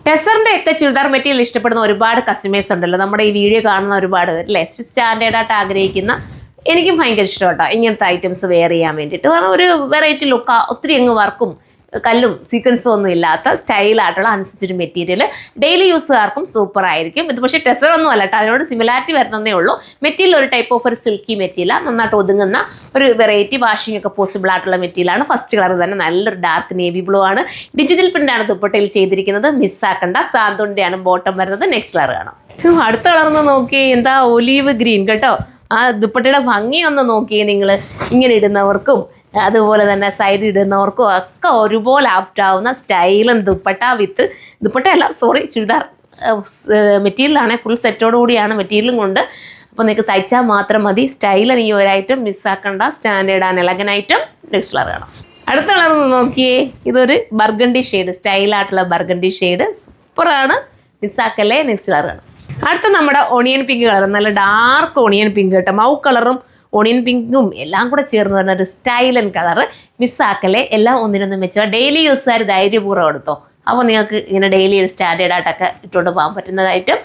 ടെസറിന്റെ ഒക്കെ ചുരിദാർ മെറ്റീരിയൽ ഇഷ്ടപ്പെടുന്ന ഒരുപാട് കസ്റ്റമേഴ്സ് ഉണ്ടല്ലോ, നമ്മുടെ ഈ വീഡിയോ കാണുന്ന ഒരുപാട് പേര് സ്റ്റാൻഡേർഡായിട്ട് ആഗ്രഹിക്കുന്ന. എനിക്കും ഭയങ്കര ഇഷ്ടമാട്ടോ ഇങ്ങനത്തെ ഐറ്റംസ് വെയർ ചെയ്യാൻ വേണ്ടിയിട്ട്. കാരണം ഒരു വെറൈറ്റി ലുക്ക്, ഒത്തിരി അങ്ങ് വർക്കും കല്ലും സീക്വൻസും ഒന്നും ഇല്ലാത്ത സ്റ്റൈലായിട്ടുള്ള അനുസരിച്ചൊരു മെറ്റീരിയൽ ഡെയിലി യൂസുകാർക്കും സൂപ്പർ ആയിരിക്കും. ഇത് പക്ഷേ ടെസർ ഒന്നും അല്ല കേട്ടോ, അതിനോട് സിമിലാരിറ്റി വരുന്നതേ ഉള്ളൂ. മെറ്റീരിയൽ ഒരു ടൈപ്പ് ഓഫ് ഒരു സിൽക്കി മെറ്റീരിയലാണ്, നന്നായിട്ട് ഒതുങ്ങുന്ന ഒരു വെറൈറ്റി വാഷിംഗ് ഒക്കെ പോസിബിൾ ആയിട്ടുള്ള മെറ്റീരിയലാണ്. ഫസ്റ്റ് കളർ തന്നെ നല്ലൊരു ഡാർക്ക് നേവി ബ്ലൂ ആണ്. ഡിജിറ്റൽ പ്രിൻ്റാണ് ദുപ്പട്ടയിൽ ചെയ്തിരിക്കുന്നത്, മിസ്സാക്കണ്ട. സാന്ത്വൻ്റെയാണ് ബോട്ടം വരുന്നത്. നെക്സ്റ്റ് കളർ കാണാം. അടുത്ത കളർന്ന് നോക്കിയേ, എന്താ ഒലീവ് ഗ്രീൻ കേട്ടോ. ആ ദുപ്പട്ടയുടെ ഭംഗി ഒന്ന് നോക്കിയേ നിങ്ങൾ. ഇങ്ങനെ ഇടുന്നവർക്കും അതുപോലെ തന്നെ സൈഡ് ഇടുന്നവർക്കും ഒക്കെ ഒരുപോലെ ആപ്റ്റാവുന്ന സ്റ്റൈലൻ ദുപ്പട്ട വിത്ത് ചുരിദാർ മെറ്റീരിയലാണ്. ഫുൾ സെറ്റോടു കൂടിയാണ് മെറ്റീരിയലും കൊണ്ട്. അപ്പോൾ നിങ്ങൾക്ക് തയ്ച്ചാൽ മാത്രം മതി. സ്റ്റൈലൻ ഈ ഒരു ഐറ്റം മിസ്സാക്കണ്ട. Standard and elegant item. Next colour കാണാം. അടുത്ത കളർ നോക്കിയേ, ഇതൊരു ബർഗണ്ടി ഷെയ്ഡ്, സ്റ്റൈലായിട്ടുള്ള ബർഗണ്ടി ഷെയ്ഡ് സൂപ്പറാണ്, മിസ്സാക്കല്ലേ. നെക്സ്റ്റ് കളർ കാണാം. അടുത്ത നമ്മുടെ ഓണിയൻ പിങ്ക് കളർ, നല്ല ഡാർക്ക് ഓണിയൻ പിങ്ക് കേട്ടോ. മൗ കളറും ഓണിയൻ പിങ്കും എല്ലാം കൂടെ ചേർന്ന് വരുന്ന ഒരു സ്റ്റൈലൻ കളർ, മിസ്സാക്കല്ലേ. എല്ലാം ഒന്നിനൊന്നും വെച്ചാൽ ഡെയിലി യൂസുകാർ ധൈര്യപൂർവ്വം എടുത്തോ. അപ്പോൾ നിങ്ങൾക്ക് ഇങ്ങനെ ഡെയിലി സ്റ്റാൻഡേർഡ് ആയിട്ടൊക്കെ ഇട്ടുകൊണ്ട് പോകാൻ പറ്റുന്നതായിട്ടും.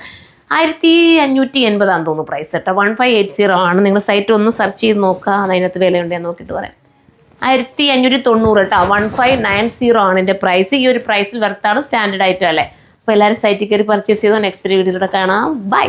1580 തോന്നുന്നു പ്രൈസ് കേട്ടോ. 1580 ആണ്. നിങ്ങൾ സൈറ്റ് ഒന്ന് സെർച്ച് ചെയ്ത് നോക്കുക, അതിനകത്ത് വിലയുണ്ടെന്ന് നോക്കിയിട്ട് പറയാം. 1590 കേട്ടോ. 1590 ആണ് എൻ്റെ പ്രൈസ്. ഈ ഒരു പ്രൈസിൽ വർത്താണ്, സ്റ്റാൻഡേർഡ് ഐറ്റം അല്ലേ. അപ്പോൾ എല്ലാവരും സൈറ്റിൽ കയറി പർച്ചേസ് ചെയ്തോ. നെക്സ്റ്റ് വീഡിയോയിലൂടെ കാണാം. ബൈ.